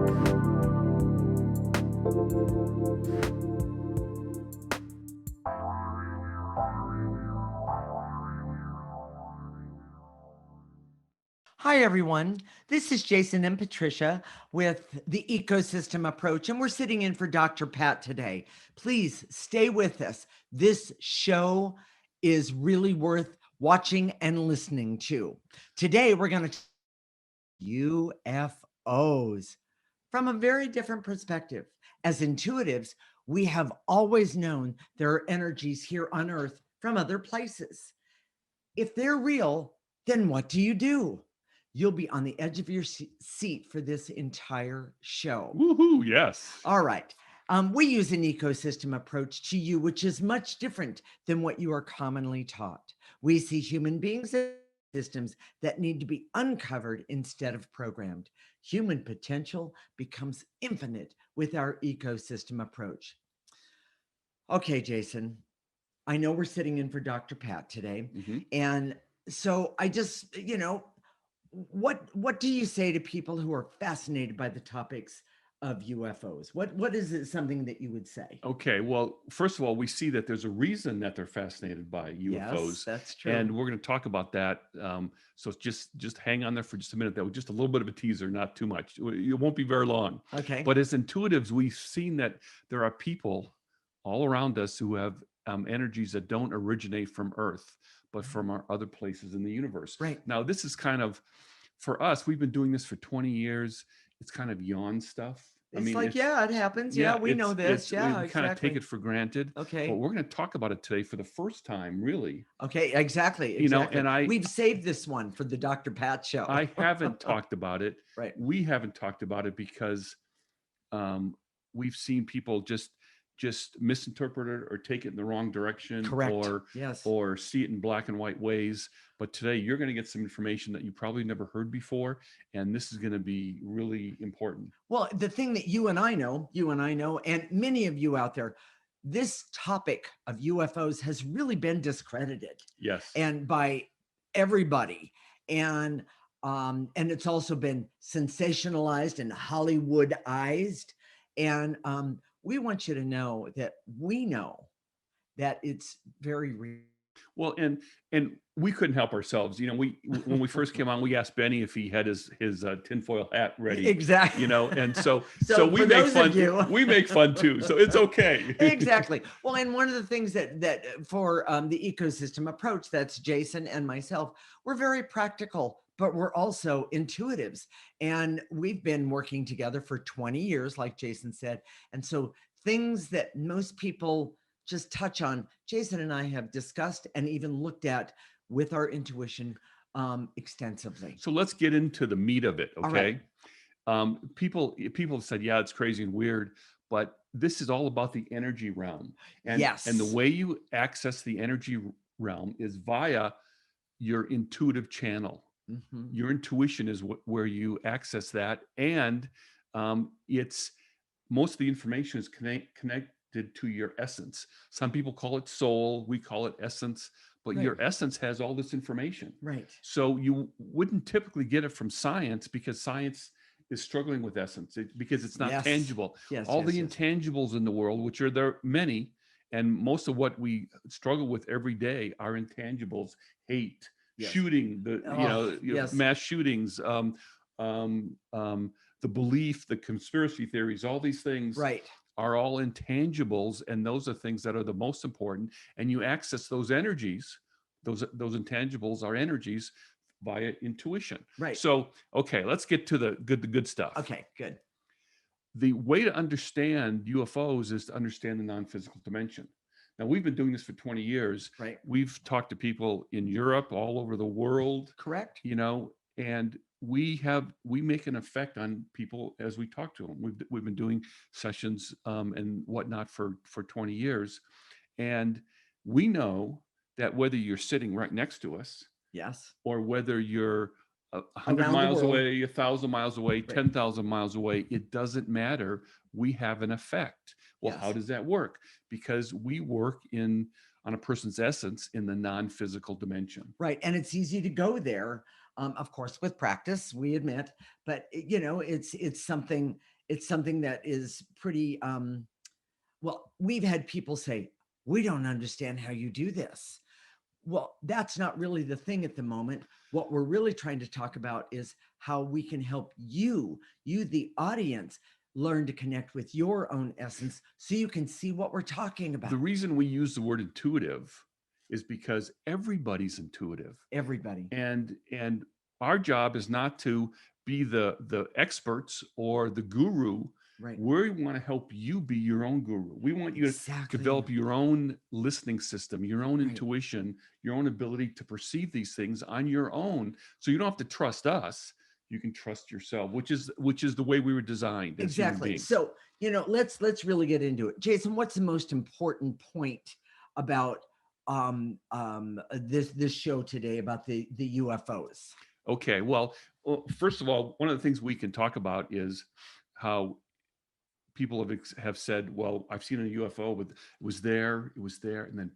Hi, everyone. This is Jason and Patricia with the ecosystem approach, and we're sitting in for Dr. Pat today. Please stay with us. This show is really worth watching and listening to. Today, we're going to UFOs from a very different perspective. As intuitives, we have always known there are energies here on Earth from other places. If they're real, then what do you do? You'll be on the edge of your seat for this entire show. Woohoo, yes. All right. We use an ecosystem approach to you, which is much different than what you are commonly taught. We see human beings as systems that need to be uncovered instead of programmed. Human potential becomes infinite with our ecosystem approach. Okay, Jason, I know we're sitting in for Dr. Pat today. And so I just, what do you say to people who are fascinated by the topics of UFOs? What is it, something that you would say? Okay, well, first of all, we see that there's a reason that they're fascinated by UFOs. Yes, that's true. And we're going to talk about that. So just hang on there for just a minute. That was just a little bit of a teaser, not too much. It won't be very long. Okay. But as intuitives, we've seen that there are people all around us who have energies that don't originate from Earth, but from our other places in the universe. Right. Now, this is kind of, for us, we've been doing this for 20 years. It's kind of yawn stuff. It's yeah, it happens. Yeah, we know this. Yeah, we kind of take it for granted. Okay. But we're going to talk about it today for the first time, really. Okay, exactly. And we've saved this one for the Dr. Pat show. I haven't talked about it. Right. We haven't talked about it because we've seen people just misinterpret it or take it in the wrong direction. Correct. Or see it in black and white ways. But today you're going to get some information that you probably never heard before. And this is going to be really important. Well, the thing that you and I know, and many of you out there, this topic of UFOs has really been discredited. Yes. And by everybody. And it's also been sensationalized and Hollywoodized. And we want you to know that we know that it's very real. Well, and we couldn't help ourselves. When we first came on, we asked Benny if he had his tinfoil hat ready. Exactly. And so we for make those fun. of you- We make fun too, so it's okay. Exactly. Well, and one of the things that for the ecosystem approach, that's Jason and myself, we're very practical, but we're also intuitives. And we've been working together for 20 years, like Jason said. And so things that most people just touch on, Jason and I have discussed and even looked at with our intuition extensively. So let's get into the meat of it, okay? Right. People have said, yeah, it's crazy and weird, but this is all about the energy realm. And, Yes. And the way you access the energy realm is via your intuitive channel. Mm-hmm. Your intuition is where you access that. And it's most of the information is connected to your essence. Some people call it soul, we call it essence, but Right. your essence has all this information. Right. So you wouldn't typically get it from science because science is struggling with essence because it's not tangible. All the intangibles in the world, which are there many, and most of what we struggle with every day are intangibles: hate, shooting, mass shootings, the belief, the conspiracy theories, all these things. Right. Are all intangibles, and those are things that are the most important. And you access those energies, those intangibles are energies via intuition. Right. So, okay, let's get to the good stuff. Okay, good. The way to understand UFOs is to understand the non-physical dimension. Now, we've been doing this for 20 years. Right. We've talked to people in Europe, all over the world. Correct. And we make an effect on people as we talk to them. We've been doing sessions and whatnot for 20 years. And we know that whether you're sitting right next to us, yes, or whether you're 100 miles away, 1,000 miles away, 10,000 miles away, it doesn't matter. We have an effect. Well, how does that work? Because we work on a person's essence in the non-physical dimension. Right. And it's easy to go there, of course, with practice, we admit, but it's something, it's something that is pretty, well, we've had people say, we don't understand how you do this. Well, that's not really the thing at the moment. What we're really trying to talk about is how we can help you, the audience, learn to connect with your own essence so you can see what we're talking about. The reason we use the word intuitive is because everybody's intuitive. Everybody. And our job is not to be the experts or the guru. Right. We want to help you be your own guru. We want you to develop your own listening system, your own intuition, your own ability to perceive these things on your own. So you don't have to trust us. You can trust yourself, which is the way we were designed as human beings. So, let's really get into it. Jason, what's the most important point about this show today about the UFOs? Okay, well, first of all, one of the things we can talk about is how people have said, well, I've seen a UFO, but it was there, and then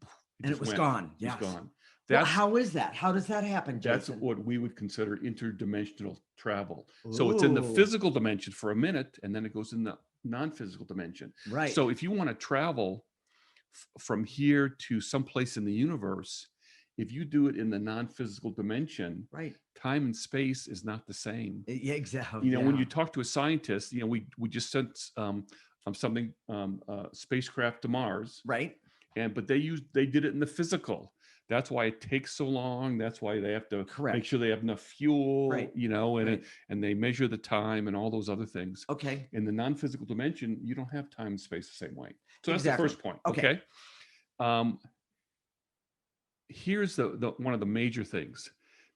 it was gone. Yes. It was gone. Well, how is that? How does that happen, Jason? That's what we would consider interdimensional travel. Ooh. So it's in the physical dimension for a minute, and then it goes in the non-physical dimension. Right. So if you want to travel from here to someplace in the universe, if you do it in the non-physical dimension, time and space is not the same. Yeah, exactly. When you talk to a scientist, we just sent spacecraft to Mars, right? But they did it in the physical. That's why it takes so long. That's why they have to make sure they have enough fuel, and they measure the time and all those other things. Okay. In the non-physical dimension, you don't have time and space the same way. So that's the first point. Okay. Here's the one of the major things.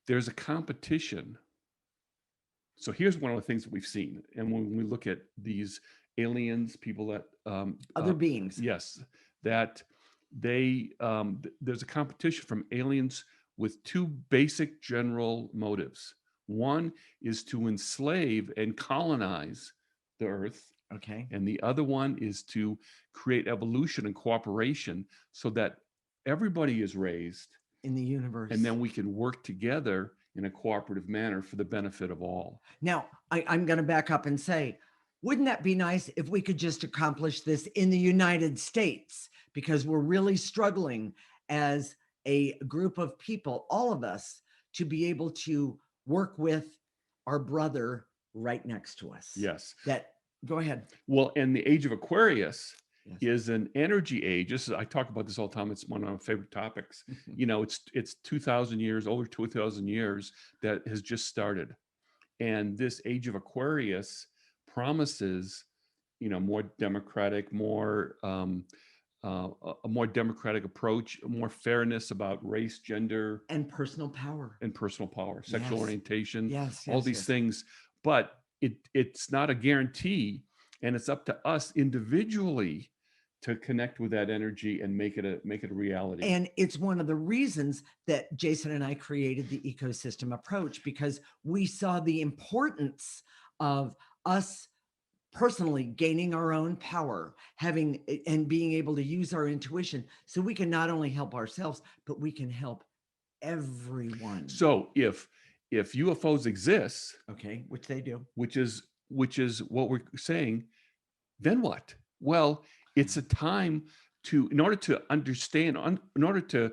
There's a competition. So here's one of the things that we've seen. And when we look at these aliens, people that other beings, yes, that there's a competition from aliens with two basic general motives. One is to enslave and colonize the earth. Okay. And the other one is to create evolution and cooperation so that everybody is raised in the universe. And then we can work together in a cooperative manner for the benefit of all. Now, I'm going to back up and say, wouldn't that be nice if we could just accomplish this in the United States? Because we're really struggling as a group of people, all of us, to be able to work with our brother right next to us. Yes. Go ahead. Well, and the age of Aquarius is an energy age. I talk about this all the time. It's one of my favorite topics. It's 2,000 years, over 2,000 years that has just started. And this age of Aquarius promises, more democratic, a more democratic approach, more fairness about race, gender, and personal power, sexual orientation, yes, all these things. But it's not a guarantee, and it's up to us individually to connect with that energy and make it a reality. And it's one of the reasons that Jason and I created the ecosystem approach, because we saw the importance of us personally gaining our own power, having and being able to use our intuition so we can not only help ourselves, but we can help everyone. So if UFOs exist, okay, which they do, which is what we're saying, then what? Well, it's a time in order to understand, in order to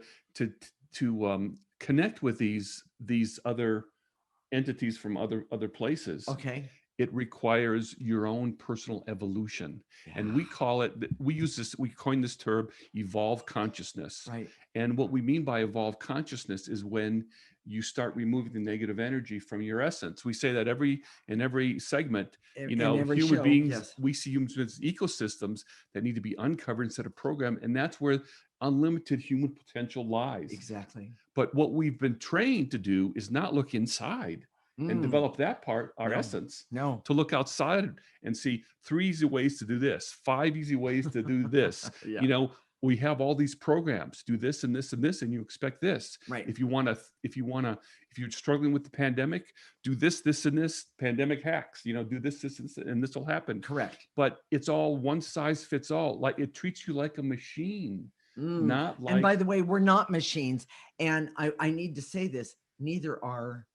connect with these other entities from other places. Okay. It requires your own personal evolution. Yeah. And we coined this term, evolve consciousness. Right. And what we mean by evolve consciousness is when you start removing the negative energy from your essence. We say that in every segment, human beings, we see humans as ecosystems that need to be uncovered instead of programmed. And that's where unlimited human potential lies. Exactly. But what we've been trained to do is not look inside and develop that part, our essence. No. To look outside and see 3 easy ways to do this, 5 easy ways to do this. Yeah. We have all these programs, do this and this and this, and you expect this. Right. If you're struggling with the pandemic, do this, and this, pandemic hacks, do this, and this will happen. Correct. But it's all one size fits all. Like it treats you like a machine, not like. And by the way, we're not machines. And I need to say this, neither are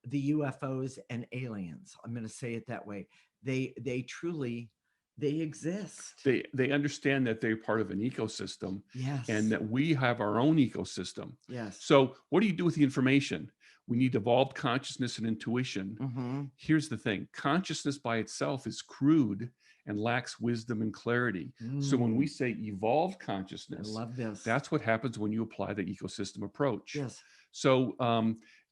the UFOs and aliens. I'm going to say it that way. they truly, they exist. They understand that they're part of an ecosystem. Yes. And that we have our own ecosystem. Yes. So what do you do with the information? We need evolved consciousness and intuition. Mm-hmm. Here's the thing. Consciousness by itself is crude and lacks wisdom and clarity. So when we say evolved consciousness, I love this. That's what happens when you apply the ecosystem approach. Yes. So,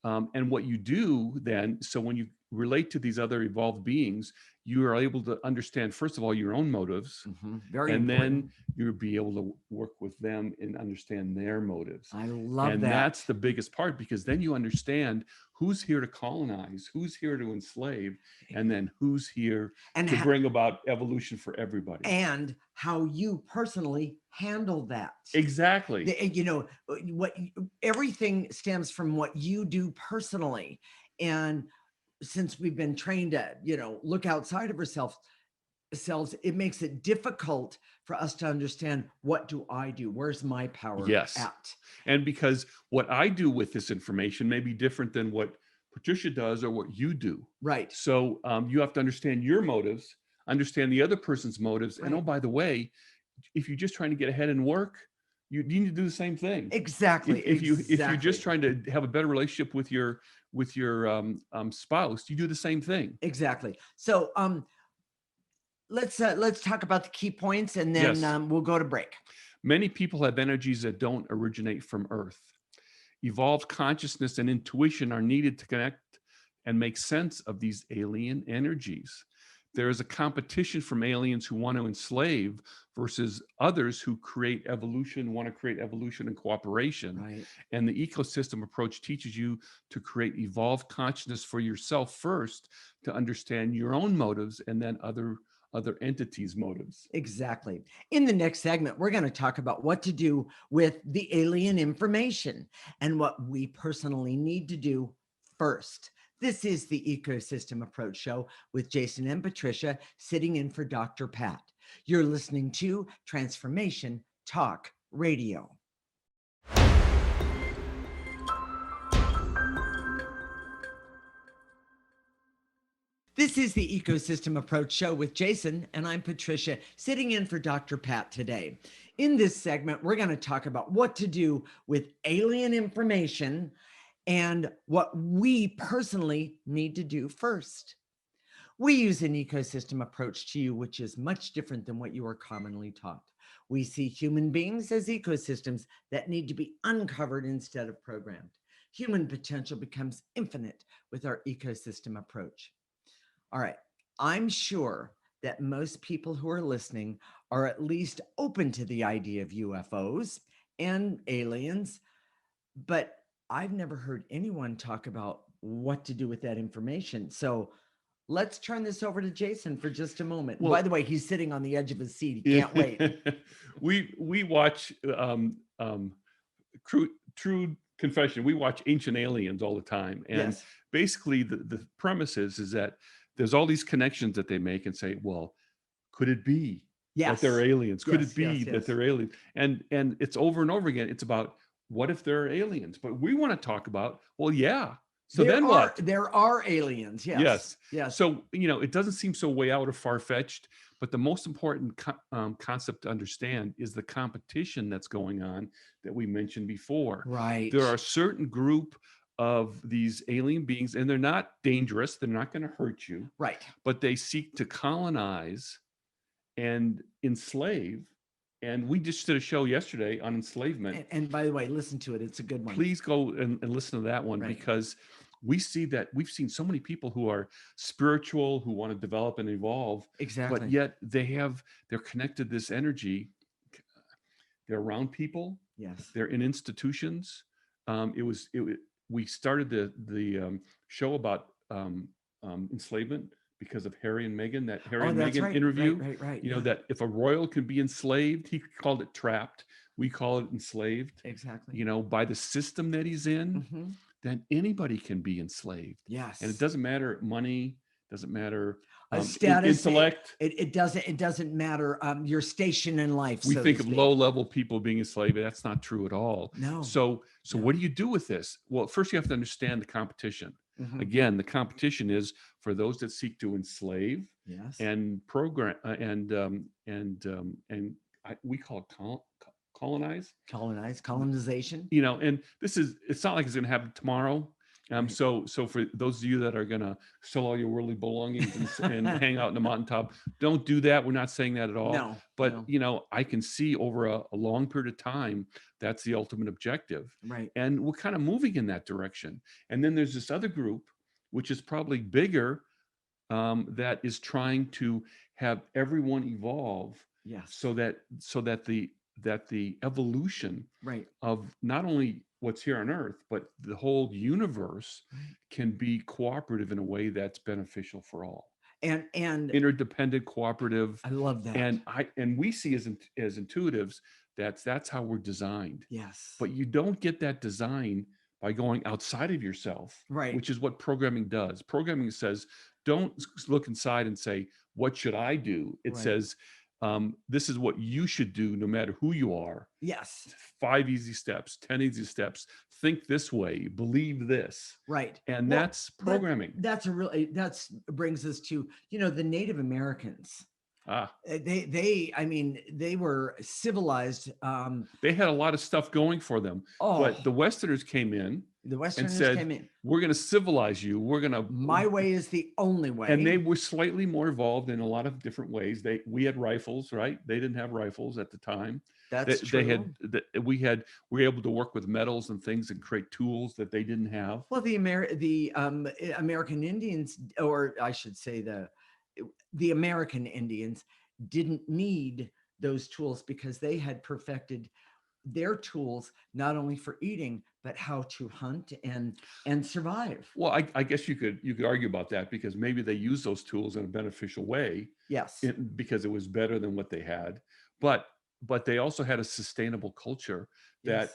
and what you do then, so when you relate to these other evolved beings, you are able to understand, first of all, your own motives. Very and important. Then you'll be able to work with them and understand their motives. I love that. And that's the biggest part, because then you understand who's here to colonize, who's here to enslave, and then who's here to bring about evolution for everybody. And how you personally handle that. Exactly. You know, everything stems from what you do personally. And since we've been trained to, you know, look outside of ourselves, it makes it difficult for us to understand, what do I do? Where's my power at? And because what I do with this information may be different than what Patricia does or what you do. Right. So you have to understand your motives, understand the other person's motives. Right. And oh, by the way, if you're just trying to get ahead and work, you need to do the same thing. Exactly. If you're just trying to have a better relationship with your spouse, you do the same thing. Exactly. So let's talk about the key points, and then we'll go to break. Many people have energies that don't originate from Earth. Evolved consciousness and intuition are needed to connect and make sense of these alien energies. There is a competition from aliens who want to enslave versus others who create evolution, want to create evolution and cooperation. Right. And the ecosystem approach teaches you to create evolved consciousness for yourself first, to understand your own motives, and then other entities' motives. Exactly. In the next segment, we're going to talk about what to do with the alien information and what we personally need to do first. This is the Ecosystem Approach Show with Jason and Patricia, sitting in for Dr. Pat. You're listening to Transformation Talk Radio. This is the Ecosystem Approach Show with Jason, and I'm Patricia, sitting in for Dr. Pat today. In this segment, we're going to talk about what to do with alien information and what we personally need to do first. We use an ecosystem approach to you, which is much different than what you are commonly taught. We see human beings as ecosystems that need to be uncovered instead of programmed. Human potential becomes infinite with our ecosystem approach. All right, I'm sure that most people who are listening are at least open to the idea of UFOs and aliens, but I've never heard anyone talk about what to do with that information. So let's turn this over to Jason for just a moment. Well, by the way, he's sitting on the edge of his seat. He can't wait. We watch True Confession. We watch Ancient Aliens all the time. And basically the premise is that there's all these connections that they make and say, well, could it be that they're aliens? Could it be that they're aliens? And it's over and over again. It's about, what if there are aliens? But we want to talk about, well, yeah. So then what? There are aliens. Yes. So, you know, it doesn't seem so way out or far-fetched, but the most important concept to understand is the competition that's going on that we mentioned before. Right. There are a certain group of these alien beings, and they're not dangerous. They're not going to hurt you. Right. But they seek to colonize and enslave. And we just did a show yesterday on enslavement. And by the way, listen to it. It's a good one. Please go and listen to that one, because we see that we've seen so many people who are spiritual, who want to develop and evolve. Exactly. But yet they're connected to this energy. They're around people. Yes. They're in institutions. We started the show about enslavement because of Harry and Meghan, that Harry and Meghan interview. Right. You know, that if a royal could be enslaved, he called it trapped. We call it enslaved. Exactly. You know, by the system that he's in, then anybody can be enslaved. Yes. And it doesn't matter money, doesn't matter status, intellect. It doesn't matter your station in life. We think of low-level people being enslaved. That's not true at all. No. So what do you do with this? Well, first you have to understand the competition. Again, the competition is for those that seek to enslave Yes. and program and we call it colonize. Colonization. You know, and it's not like it's going to happen tomorrow. Right. So for those of you that are going to sell all your worldly belongings and hang out in the mountaintop, don't do that. We're not saying that at all. No, but no. you know, I can see over a long period of time that's the ultimate objective. Right. And we're kind of moving in that direction. And then there's this other group, which is probably bigger, that is trying to have everyone evolve. Yes. So that the evolution right. of not only what's here on Earth, but the whole universe can be cooperative in a way that's beneficial for all. And interdependent, cooperative. I love that. And we see as intuitives that's how we're designed. Yes. But you don't get that design by going outside of yourself, right? Which is what programming does. Programming says, don't look inside and say, what should I do? It says, this is what you should do no matter who you are. Yes. 5 easy steps, 10 easy steps. Think this way, believe this. Right. And that's programming. That's brings us to, the Native Americans. They were civilized. They had a lot of stuff going for them. But the Westerners came in. And said, we're going to civilize you. My way is the only way. And they were slightly more evolved in a lot of different ways. We had rifles, right? They didn't have rifles at the time. That's true. We were able to work with metals and things and create tools that they didn't have. Well, the American Indians, or I should say the American Indians, didn't need those tools because they had perfected their tools not only for eating but how to hunt and survive. Well, I guess you could argue about that because maybe they used those tools in a beneficial way. Yes, because it was better than what they had, but they also had a sustainable culture that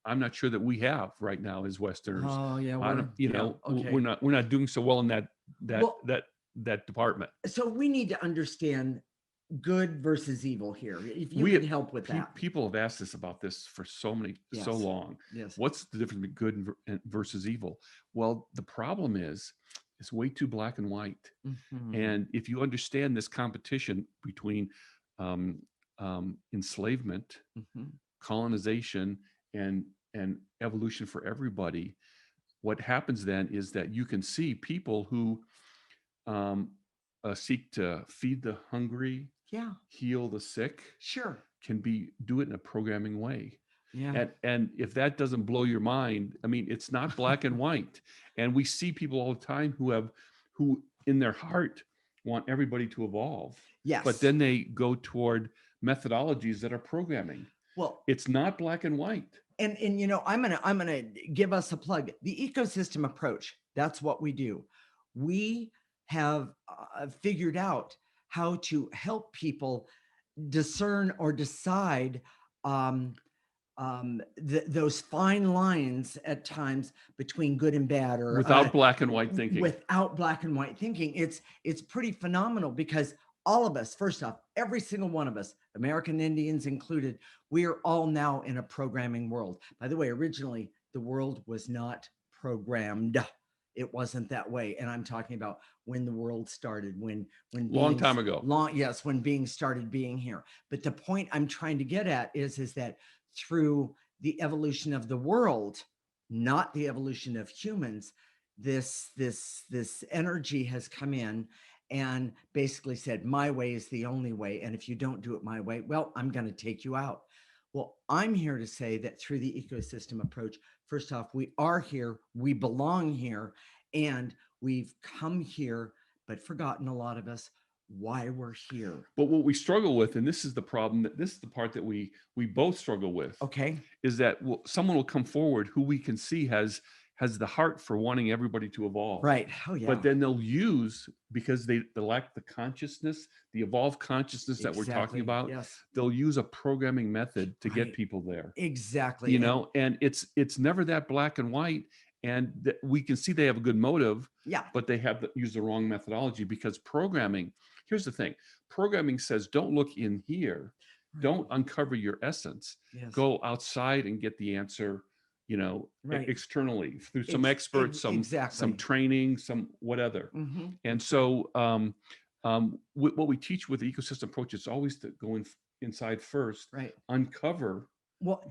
I'm not sure that we have right now as Westerners. Oh yeah, we're not doing so well in that department. So we need to understand good versus evil here. If you can help with that. People have asked us about this for so long. Yes. What's the difference between good versus evil? Well, the problem is it's way too black and white. Mm-hmm. And if you understand this competition between enslavement, mm-hmm. colonization, and evolution for everybody, what happens then is that you can see people who seek to feed the hungry, heal the sick, can do it in a programming way. Yeah. And if that doesn't blow your mind, I mean, it's not black and white. And we see people all the time who in their heart want everybody to evolve. Yes. But then they go toward methodologies that are programming. Well, it's not black and white. And I'm gonna give us a plug. The ecosystem approach. That's what we do. We have figured out how to help people discern or decide those fine lines at times between good and bad, or without black and white thinking. Without black and white thinking, it's pretty phenomenal because all of us, first off, every single one of us, American Indians included, we are all now in a programming world. By the way, originally the world was not programmed. It wasn't that way. And I'm talking about when the world started, when long time ago. When beings started being here. But the point I'm trying to get at is that through the evolution of the world, not the evolution of humans, this energy has come in and basically said, my way is the only way. And if you don't do it my way, well, I'm going to take you out. Well, I'm here to say that through the ecosystem approach, first off, we are here, we belong here, and we've come here, but forgotten, a lot of us, why we're here. But what we struggle with, and this is the problem, this is the part that we both struggle with, is that someone will come forward who we can see has the heart for wanting everybody to evolve. Right. Oh, yeah. But then they'll use, because they lack the consciousness, the evolved consciousness that we're talking about, they'll use a programming method to get people there. Exactly. And it's never that black and white. And we can see they have a good motive, but they have used the wrong methodology, because programming, here's the thing, programming says, don't look in here, don't uncover your essence, go outside and get the answer, externally through some experts, some training, some whatever. And so what we teach with the ecosystem approach is always to go inside first, uncover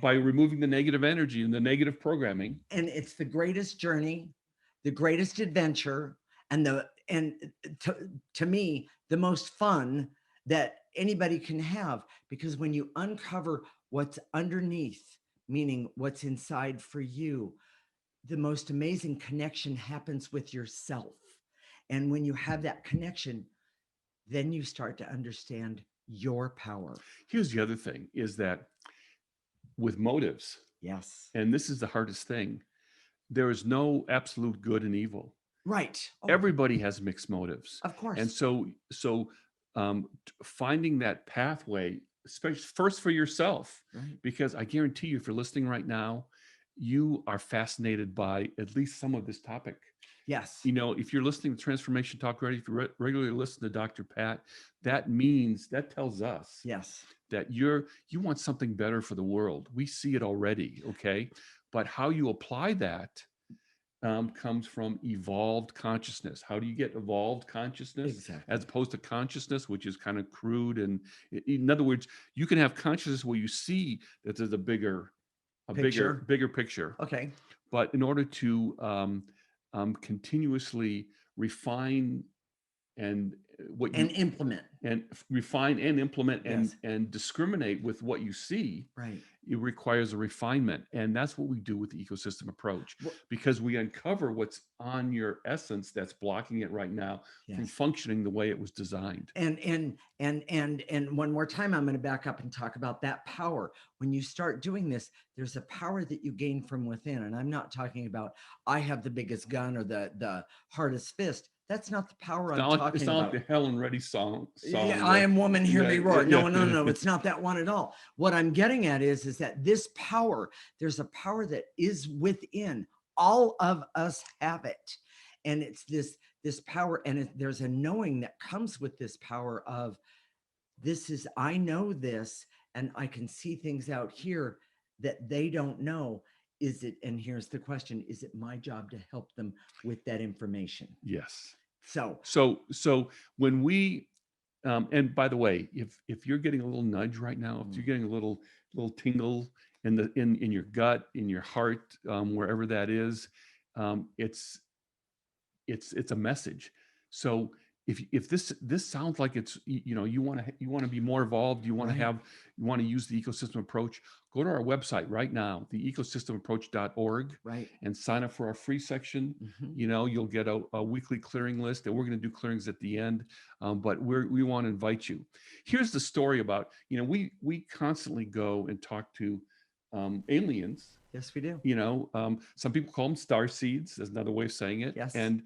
by removing the negative energy and the negative programming. And it's the greatest journey, the greatest adventure, and to me, the most fun that anybody can have, because when you uncover what's underneath, meaning what's inside for you, the most amazing connection happens with yourself. And when you have that connection, then you start to understand your power. Here's the other thing is that with motives, and this is the hardest thing, there is no absolute good and evil. Everybody has mixed motives. Of course. And so finding that pathway, especially first for yourself, because I guarantee you, if you're listening right now, you are fascinated by at least some of this topic. Yes. If you're listening to Transformation Talk Radio, if you regularly listen to Dr. Pat, that tells us that you want something better for the world. We see it already, okay? But how you apply that comes from evolved consciousness. How do you get evolved consciousness as opposed to consciousness, which is kind of crude? And in other words, you can have consciousness where you see that there's a bigger picture. Okay. But in order to continuously refine and implement and refine and implement and discriminate with what you see, it requires a refinement. And that's what we do with the ecosystem approach, because we uncover what's on your essence that's blocking it right now from functioning the way it was designed. And one more time, I'm going to back up and talk about that power. When you start doing this, there's a power that you gain from within. And I'm not talking about I have the biggest gun or the hardest fist. That's not the power I'm talking about. It's not like the Helen Reddy song. Yeah, I am woman, hear me roar. No. It's not that one at all. What I'm getting at is that this power, there's a power that is within. All of us have it. And it's this power, and there's a knowing that comes with this power of I know this, and I can see things out here that they don't know. And here's the question, is it my job to help them with that information? Yes. So when we, and by the way, if you're getting a little nudge right now, if you're getting a little tingle in your gut, in your heart, wherever that is, it's a message. So if this sounds like it's, you want to be more involved, you want to use the ecosystem approach, go to our website right now, theecosystemapproach.org, and sign up for our free section. You'll get a weekly clearing list, and we're going to do clearings at the end. But we want to invite you. Here's the story about, we constantly go and talk to aliens. Yes, we do. Some people call them star seeds. That's another way of saying it. Yes. And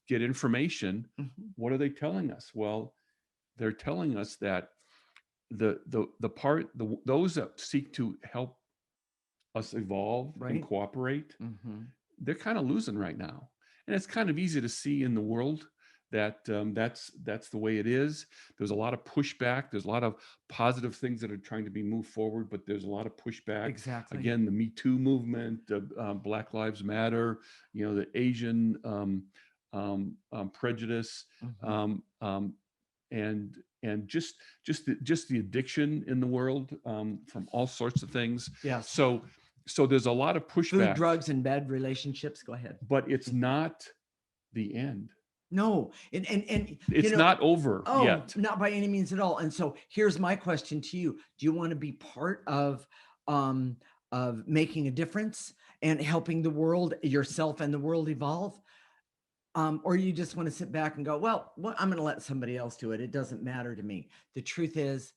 get information. What are they telling us? Well, they're telling us that those that seek to help us evolve and cooperate, they're kind of losing right now. And it's kind of easy to see in the world that that's the way it is. There's a lot of pushback. There's a lot of positive things that are trying to be moved forward, but there's a lot of pushback. Exactly. Again, the Me Too movement, Black Lives Matter, the Asian prejudice, and just the addiction in the world from all sorts of things. Yeah. So there's a lot of pushback. Food, drugs, and bad relationships. Go ahead. But it's not the end. No, and it's not over yet. Not by any means at all. And so here's my question to you: do you want to be part of making a difference and helping the world, yourself, and the world evolve? Or you just want to sit back and go, well, I'm going to let somebody else do it. It doesn't matter to me. The truth is,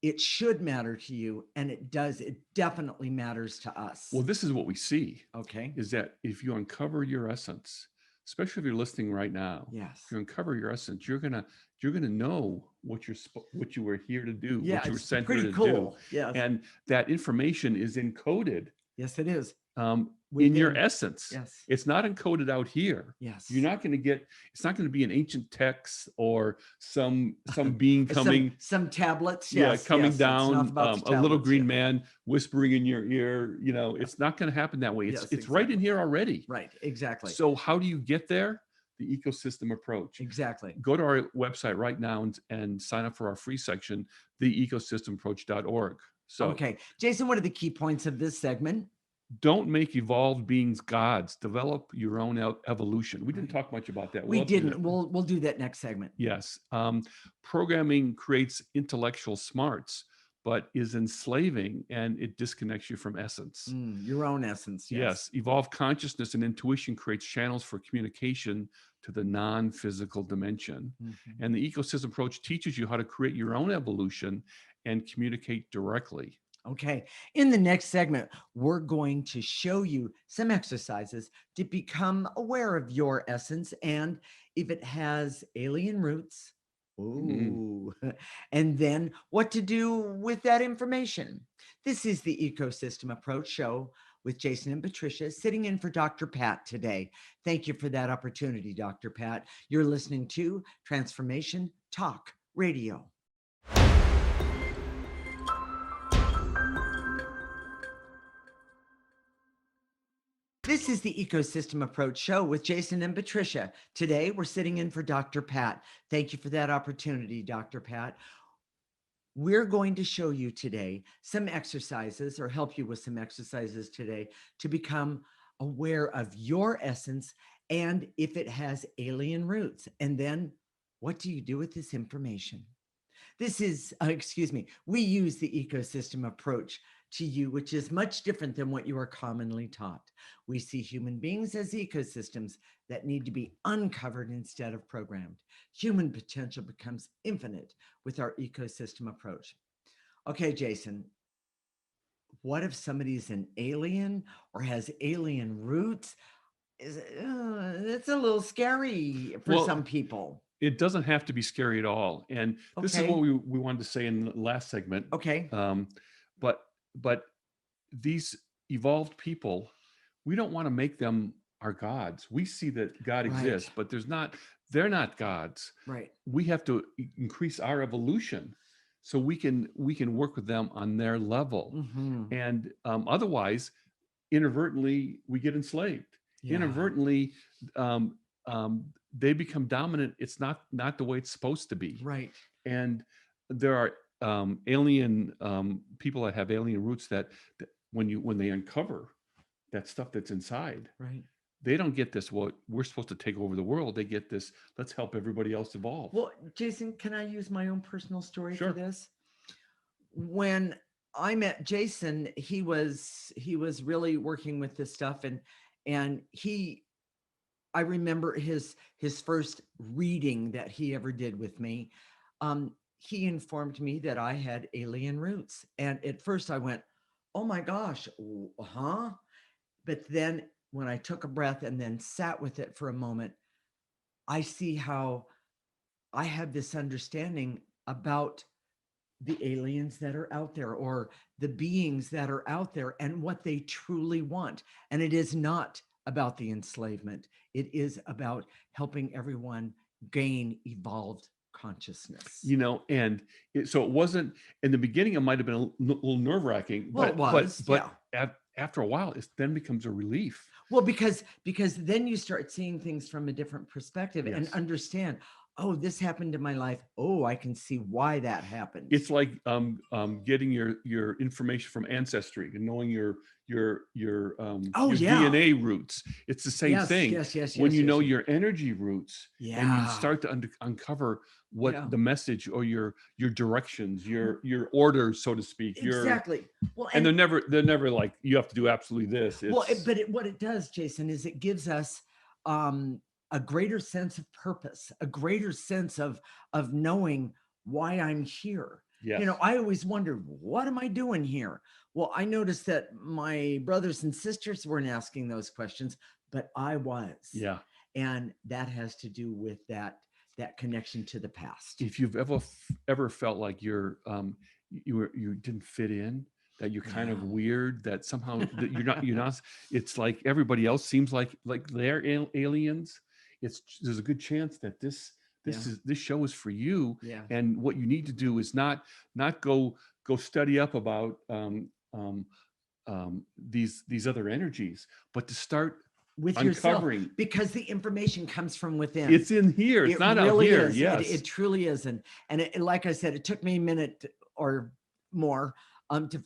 it should matter to you, and it does. It definitely matters to us. Well, this is what we see. Okay, is that if you uncover your essence, especially if you're listening right now, if you uncover your essence, you're gonna know what you were here to do, what you were sent here to do. Yes. And that information is encoded. Yes, it is. in your essence. Yes. It's not encoded out here. Yes. You're not going to get, it's not going to be an ancient text or some being coming. some tablets. Yeah, coming yes. down, Tablets, a little green man whispering in your ear. It's not going to happen that way. It's exactly. right in here already. Right, exactly. So how do you get there? The ecosystem approach. Exactly. Go to our website right now and sign up for our free section, theecosystemapproach.org. So, okay, Jason, what are the key points of this segment? Don't make evolved beings gods. Develop your own evolution. We didn't talk much about that. We didn't. We'll do that next segment. Yes. Programming creates intellectual smarts, but is enslaving, and it disconnects you from essence. Your own essence. Yes. Evolved consciousness and intuition creates channels for communication to the non-physical dimension. And the ecosystem approach teaches you how to create your own evolution and communicate directly. Okay. In the next segment, we're going to show you some exercises to become aware of your essence and if it has alien roots. Ooh. And then what to do with that information. This is the Ecosystem Approach Show with Jason and Patricia, sitting in for Dr. Pat today. Thank you for that opportunity, Dr. Pat. You're listening to Transformation Talk Radio. This is the Ecosystem Approach Show with Jason and Patricia. Today, we're sitting in for Dr. Pat. Thank you for that opportunity, Dr. Pat. We're going to show you today some exercises or help you with some exercises today to become aware of your essence and if it has alien roots. And then what do you do with this information? This is, we use the ecosystem approach to you, which is much different than what you are commonly taught. We see human beings as ecosystems that need to be uncovered instead of programmed. Human potential becomes infinite with our ecosystem approach. Okay, Jason, what if somebody's an alien or has alien roots? It's a little scary for some people. It doesn't have to be scary at all. And this is what we wanted to say in the last segment. Okay. But these evolved people, we don't want to make them our gods. We see that God exists, but they're not gods. Right. We have to increase our evolution so we can work with them on their level. And otherwise, inadvertently, we get enslaved. Yeah. Inadvertently, they become dominant. It's not the way it's supposed to be. Right. And there are alien people that have alien roots that when they uncover that stuff that's inside, right, they don't get this, well, we're supposed to take over the world. They get this, let's help everybody else evolve. Well, Jason, can I use my own personal story for this? When I met Jason, he was really working with this stuff, and I remember his first reading that he ever did with me. He informed me that I had alien roots. And at first I went, oh my gosh, huh? But then when I took a breath and then sat with it for a moment, I see how I have this understanding about the aliens that are out there or the beings that are out there and what they truly want. And it is not about the enslavement. It is about helping everyone gain evolved consciousness. And so it wasn't, in the beginning, it might've been a little nerve-wracking, but after a while, it then becomes a relief. Well, because then you start seeing things from a different perspective and understand, oh, this happened in my life. Oh, I can see why that happened. It's like getting your information from Ancestry and knowing your DNA roots. It's the same thing. Yes. When you know your energy roots, and you start to uncover what the message or your directions, your orders, so to speak. Exactly. Well, and they're never like, you have to do absolutely this. What it does, Jason, is it gives us a greater sense of purpose, a greater sense of knowing why I'm here. Yes. I always wondered, what am I doing here? Well, I noticed that my brothers and sisters weren't asking those questions, but I was. Yeah. And that has to do with that connection to the past. If you've ever felt like you didn't fit in, that you're kind of weird, that somehow that you're not, it's like everybody else seems like they're aliens. There's a good chance that this show is for you. Yeah. And what you need to do is not go study up about these other energies, but to start with uncovering yourself, because the information comes from within. It's in here. It's not really out here. Is. Yes, it truly is. And like I said, it took me a minute or more to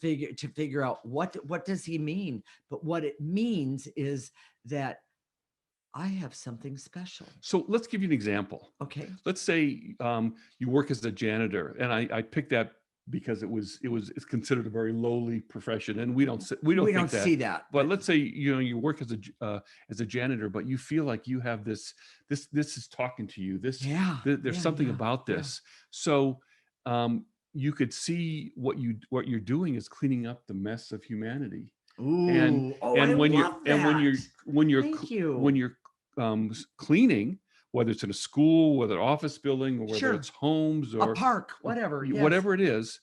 figure out what does he mean. But what it means is that I have something special. So let's give you an example. Okay. Let's say you work as a janitor, and I picked that because it's considered a very lowly profession, and we don't see that. But let's say you work as a janitor, but you feel like you have this is talking to you. There's something about this. So you could see what you're doing is cleaning up the mess of humanity. Ooh, when you're cleaning, whether it's in a school, whether an office building, or whether it's homes or a park, whatever it is,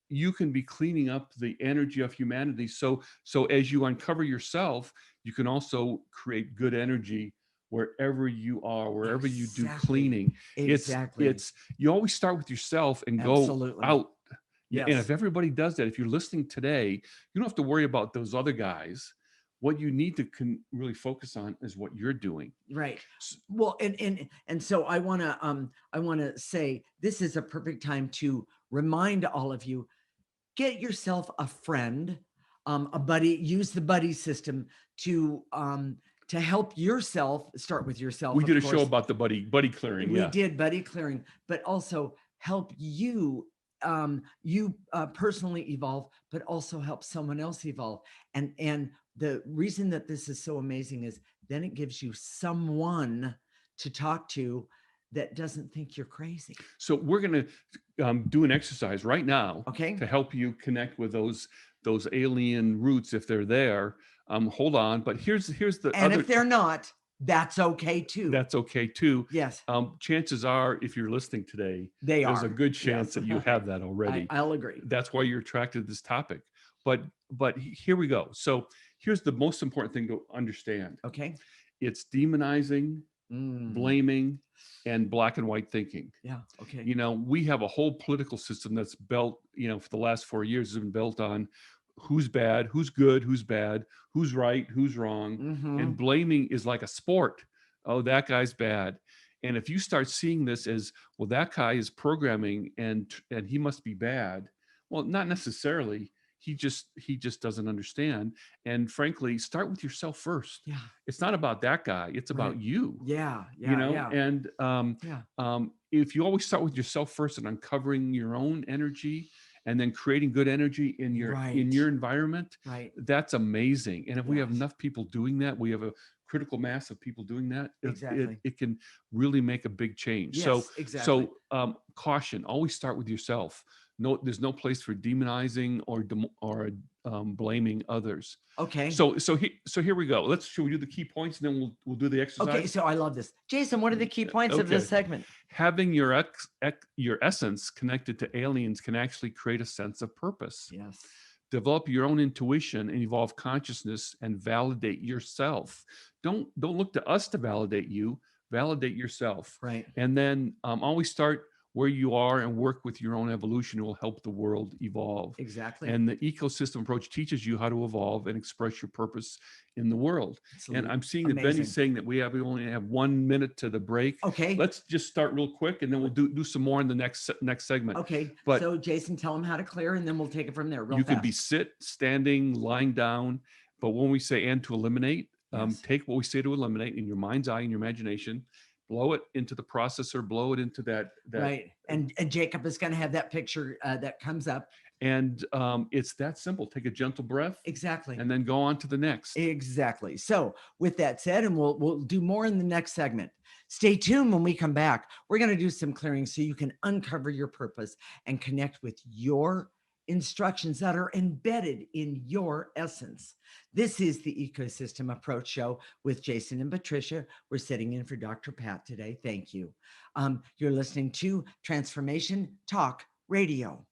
you can be cleaning up the energy of humanity. So as you uncover yourself, you can also create good energy wherever you are, wherever you do cleaning. It's you always start with yourself and go out. Yes. And if everybody does that, if you're listening today, you don't have to worry about those other guys. What you need to really focus on is what you're doing. Right. Well, and so I want to say this is a perfect time to remind all of you, get yourself a friend, a buddy. Use the buddy system to help yourself. Start with yourself. We did a show about the buddy clearing. We did buddy clearing, but also help you. Personally evolve, but also help someone else evolve. And the reason that this is so amazing is then it gives you someone to talk to that doesn't think you're crazy. So we're going to do an exercise right now, to help you connect with those alien roots if they're there. Hold on, but here's the and if they're not, that's okay too. That's okay too. Yes. Chances are, if you're listening today, there's a good chance that you have that already. I'll agree. That's why you're attracted to this topic. But here we go. So here's the most important thing to understand. Okay. It's demonizing, blaming, and black and white thinking. Yeah. Okay. We have a whole political system that's built, for the last 4 years has been built on who's bad, who's good, who's bad, who's right, who's wrong. Mm-hmm. And blaming is like a sport. Oh, that guy's bad. And if you start seeing this as, well, that guy is programming and he must be bad. Well, not necessarily. He just doesn't understand. And frankly, start with yourself first. Yeah. It's not about that guy. It's about you. Yeah. And if you always start with yourself first and uncovering your own energy, and then creating good energy in your environment, that's amazing. And if we have enough people doing that, we have a critical mass of people doing that, it can really make a big change. Yes, so caution, always start with yourself. No, there's no place for demonizing or blaming others. Okay. So here we go. Should we do the key points and then we'll do the exercise? Okay. So I love this, Jason. What are the key points of this segment? Having your essence connected to aliens can actually create a sense of purpose. Yes. Develop your own intuition and evolve consciousness and validate yourself. Don't look to us to validate you. Validate yourself. Right. And then always start where you are and work with your own evolution. It will help the world evolve. Exactly. And the ecosystem approach teaches you how to evolve and express your purpose in the world. Absolutely. And I'm seeing that Benny's saying that we only have 1 minute to the break. Okay. Let's just start real quick and then we'll do some more in the next segment. Okay. But so Jason, tell them how to clear and then we'll take it from there real fast. You could be standing, lying down. But when we say and to eliminate, take what we say to eliminate in your mind's eye, in your imagination, blow it into the processor, blow it into that. Right. And Jacob is going to have that picture that comes up. And it's that simple. Take a gentle breath. Exactly. And then go on to the next. Exactly. So with that said, and we'll do more in the next segment. Stay tuned when we come back. We're going to do some clearing so you can uncover your purpose and connect with your instructions that are embedded in your essence. This is the Ecosystem Approach Show with Jason and Patricia. We're sitting in for Dr. Pat today. Thank you. You're listening to Transformation Talk Radio.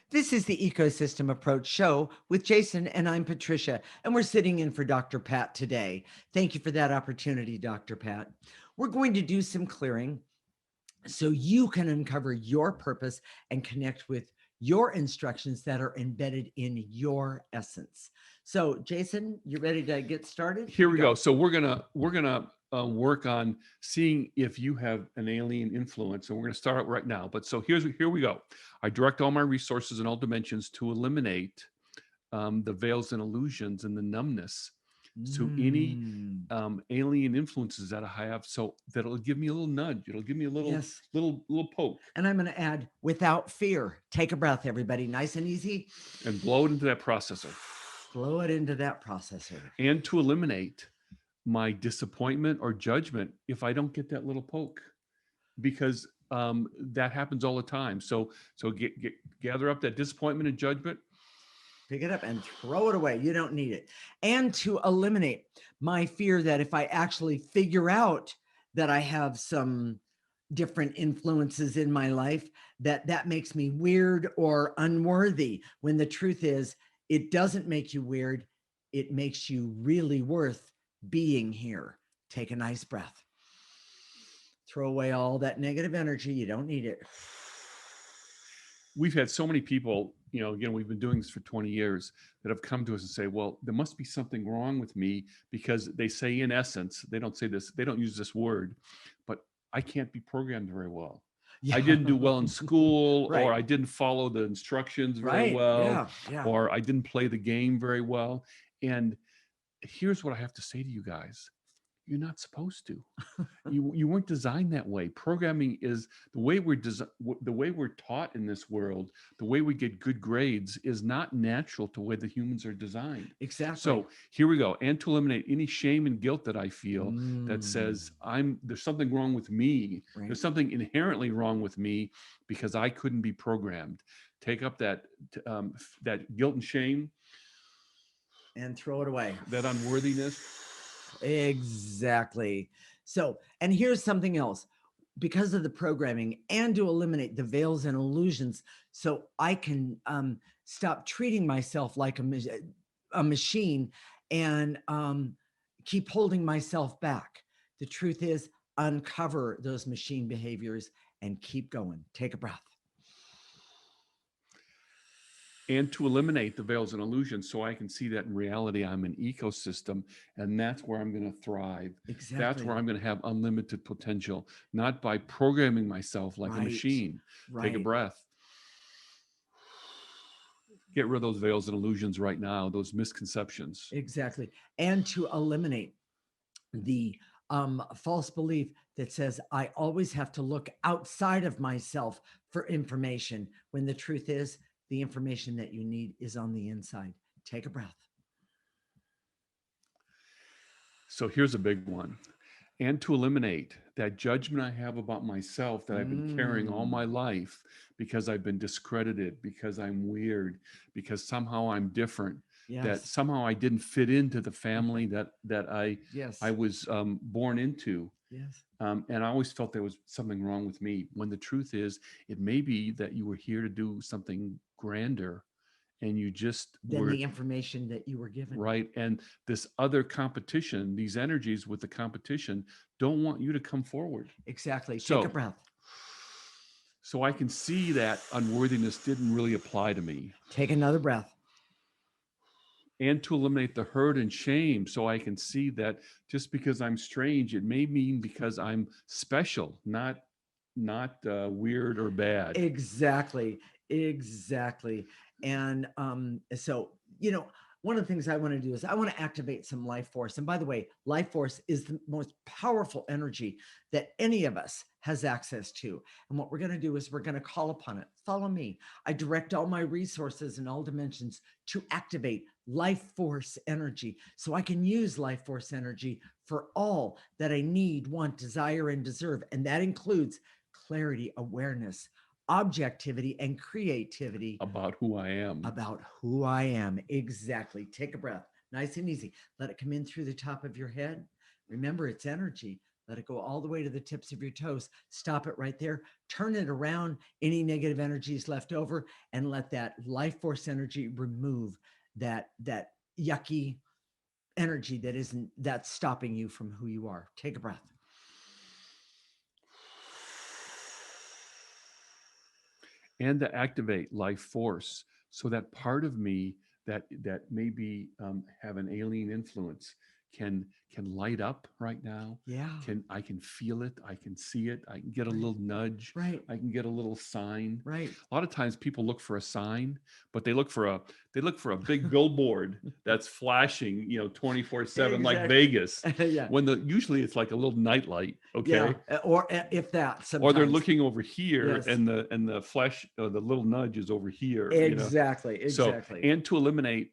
This is the Ecosystem Approach Show with Jason, and I'm Patricia, and we're sitting in for Dr. Pat today. Thank you for that opportunity, Dr. Pat. We're going to do some clearing so you can uncover your purpose and connect with your instructions that are embedded in your essence. So, Jason, you ready to get started? Here we go. So we're gonna work on seeing if you have an alien influence, and we're gonna start out right now. But so here we go. I direct all my resources in all dimensions to eliminate the veils and illusions and the numbness to any alien influences that I have, so that it'll give me a little nudge. It'll give me a little little poke. And I'm going to add, without fear. Take a breath, everybody, nice and easy, and blow it into that processor. Blow it into that processor. And to eliminate my disappointment or judgment if I don't get that little poke, because that happens all the time. So gather up that disappointment and judgment, pick it up and throw it away. You don't need it. And to eliminate my fear that if I actually figure out that I have some different influences in my life, that makes me weird or unworthy, when the truth is it doesn't make you weird. It makes you really worth being here. Take a nice breath. Throw away all that negative energy. You don't need it. We've had so many people, again, we've been doing this for 20 years, that have come to us and say, well, there must be something wrong with me, because they say, in essence, they don't say this, they don't use this word, but I can't be programmed very well. Yeah. I didn't do well in school, right. Or I didn't follow the instructions very well, or I didn't play the game very well. And here's what I have to say to you guys. You're not supposed to. You weren't designed that way. Programming is the way we're taught in this world. The way we get good grades is not natural to the way the humans are designed. Exactly. So here we go. And to eliminate any shame and guilt that I feel that says there's something wrong with me. Right. There's something inherently wrong with me because I couldn't be programmed. Take up that guilt and shame and throw it away. That unworthiness. Exactly. So, and here's something else. Because of the programming, and to eliminate the veils and illusions, so I can stop treating myself like a machine and keep holding myself back. The truth is, uncover those machine behaviors and keep going. Take a breath. And to eliminate the veils and illusions, so I can see that in reality I'm an ecosystem, and that's where I'm going to thrive. Exactly. That's where I'm going to have unlimited potential, not by programming myself like a machine. Take a breath. Get rid of those veils and illusions right now, those misconceptions. Exactly. And to eliminate the false belief that says I always have to look outside of myself for information, when the truth is, the information that you need is on the inside. Take a breath. So here's a big one. And to eliminate that judgment I have about myself that I've been carrying all my life, because I've been discredited, because I'm weird, because somehow I'm different, that somehow I didn't fit into the family that I was born into. Yes. And I always felt there was something wrong with me, when the truth is, it may be that you were here to do something grander, and you just than the information that you were given. Right. And this other competition, these energies with the competition, don't want you to come forward. Exactly. Take a breath. So I can see that unworthiness didn't really apply to me. Take another breath. And to eliminate the hurt and shame, so I can see that just because I'm strange, it may mean because I'm special, not weird or bad. Exactly. And so, one of the things I want to do is I want to activate some life force. And by the way, life force is the most powerful energy that any of us has access to. And what we're going to do is we're going to call upon it. Follow me. I direct all my resources in all dimensions to activate life force energy, so I can use life force energy for all that I need, want, desire, and deserve. And that includes clarity, awareness, objectivity, and creativity about who I am. Exactly. Take a breath. Nice and easy. Let it come in through the top of your head. Remember, it's energy. let it go all the way to the tips of your toes. Stop it right there. Turn it around. Any negative energy is left over, and let that life force energy remove that yucky energy that's stopping you from who you are. Take a breath. And to activate life force. So that part of me that maybe have an alien influence can light up right now. Yeah. I can feel it. I can see it. I can get a little nudge. Right. I can get a little sign. Right. A lot of times people look for a sign, but they look for a big billboard that's flashing, 24/7 like Vegas. Yeah. When usually it's like a little nightlight. Okay. Yeah. Or if that sometimes. Or they're looking over here, yes. and the flash, the little nudge is over here. Exactly. Exactly. So, and to eliminate,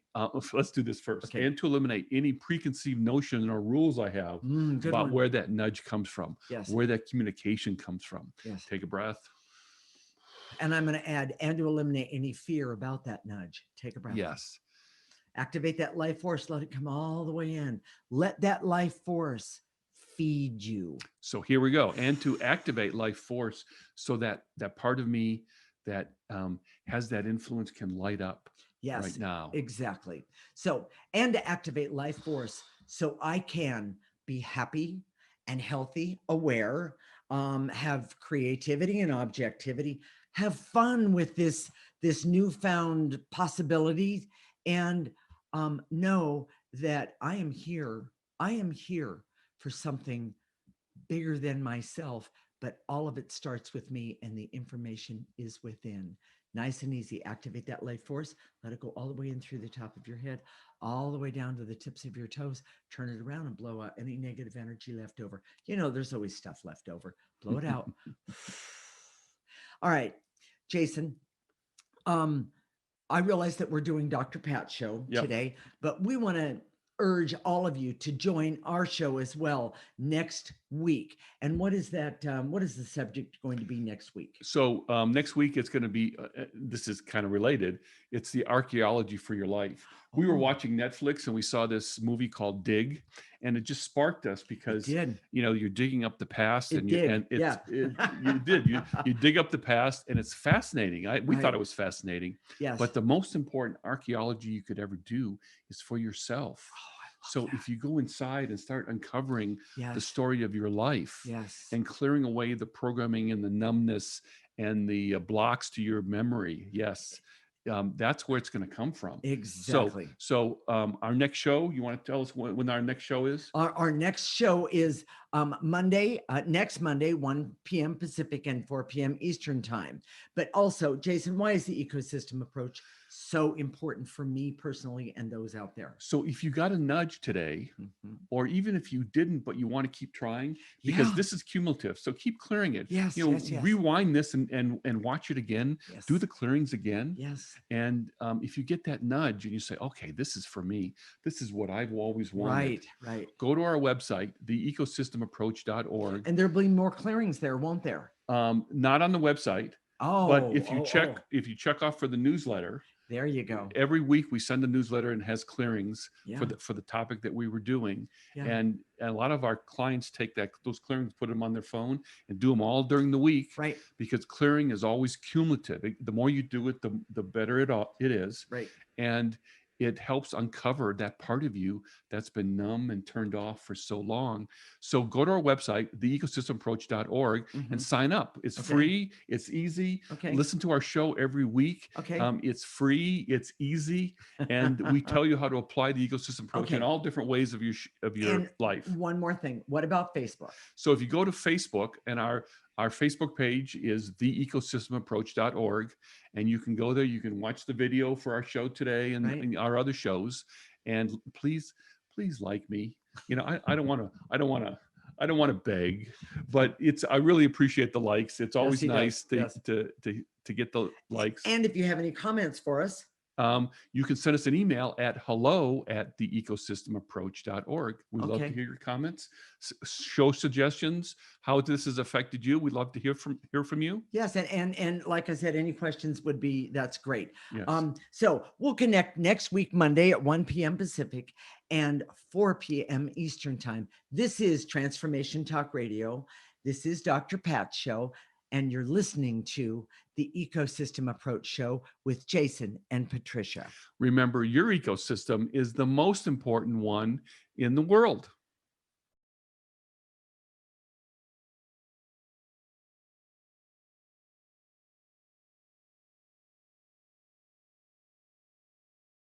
let's do this first. Okay. And to eliminate any preconceived notion or rules I have about where that nudge comes from, yes. where that communication comes from. Yes. Take a breath. And I'm going to add, and to eliminate any fear about that nudge. Take a breath. Yes. Activate that life force. Let it come all the way in. Let that life force feed you. So here we go. And to activate life force so that part of me that has that influence can light up. Yes, right now. Exactly. So, and to activate life force so I can be happy and healthy, aware, have creativity and objectivity, have fun with this newfound possibility, and know that I am here for something bigger than myself, but all of it starts with me, and the information is within. Nice and easy. Activate that life force. Let it go all the way in through the top of your head, all the way down to the tips of your toes. Turn it around and blow out any negative energy left over. There's always stuff left over. Blow it out. All right, Jason. I realize that we're doing Dr. Pat's show today, but we want to urge all of you to join our show as well next week. And what is that? What is the subject going to be next week? So next week it's going to be, this is kind of related. It's the archaeology for your life. We were watching Netflix and we saw this movie called Dig, and it just sparked us because you're digging up the past, you dig up the past, and it's fascinating. We thought it was fascinating. Yes. But the most important archaeology you could ever do is for yourself. So if you go inside and start uncovering the story of your life and clearing away the programming and the numbness and the blocks to your memory, that's where it's going to come from. Exactly. So our next show, you want to tell us when our next show is? Our next show is Monday, next Monday, 1 p.m. Pacific and 4 p.m. Eastern time. But also, Jason, why is the ecosystem approach so important for me personally and those out there? So if you got a nudge today, or even if you didn't, but you want to keep trying, because this is cumulative. So keep clearing it. Yes, rewind this and watch it again. Yes. Do the clearings again. Yes. And if you get that nudge and you say, okay, this is for me. This is what I've always wanted. Right. Go to our website, theecosystemapproach.org. And there'll be more clearings there, won't there? Not on the website. Oh, but if you check off for the newsletter, there you go. Every week we send a newsletter and has clearings for the topic that we were doing. And a lot of our clients take those clearings, put them on their phone, and do them all during the week. Right. Because clearing is always cumulative. The more you do it, the better it is. Right. And it helps uncover that part of you that's been numb and turned off for so long. So go to our website, theecosystemapproach.org, and sign up. It's free. It's easy. Listen to our show every week. It's free. It's easy. And we tell you how to apply the ecosystem approach in all different ways of your life. One more thing. What about Facebook? So if you go to Facebook, and our Facebook page is theecosystemapproach.org, and you can go there. You can watch the video for our show today and our other shows. And please like me. I don't want to beg, but I really appreciate the likes. It's always nice to get the likes. And if you have any comments for us, You can send us an email at hello@theecosystemapproach.org. We'd love to hear your comments, show suggestions, how this has affected you. We'd love to hear from you. Yes, and like I said, any questions would be, that's great. Yes. So we'll connect next week, Monday at 1 p.m. Pacific and 4 p.m. Eastern time. This is Transformation Talk Radio. This is Dr. Pat's show, and you're listening to the Ecosystem Approach Show with Jason and Patricia. Remember, your ecosystem is the most important one in the world.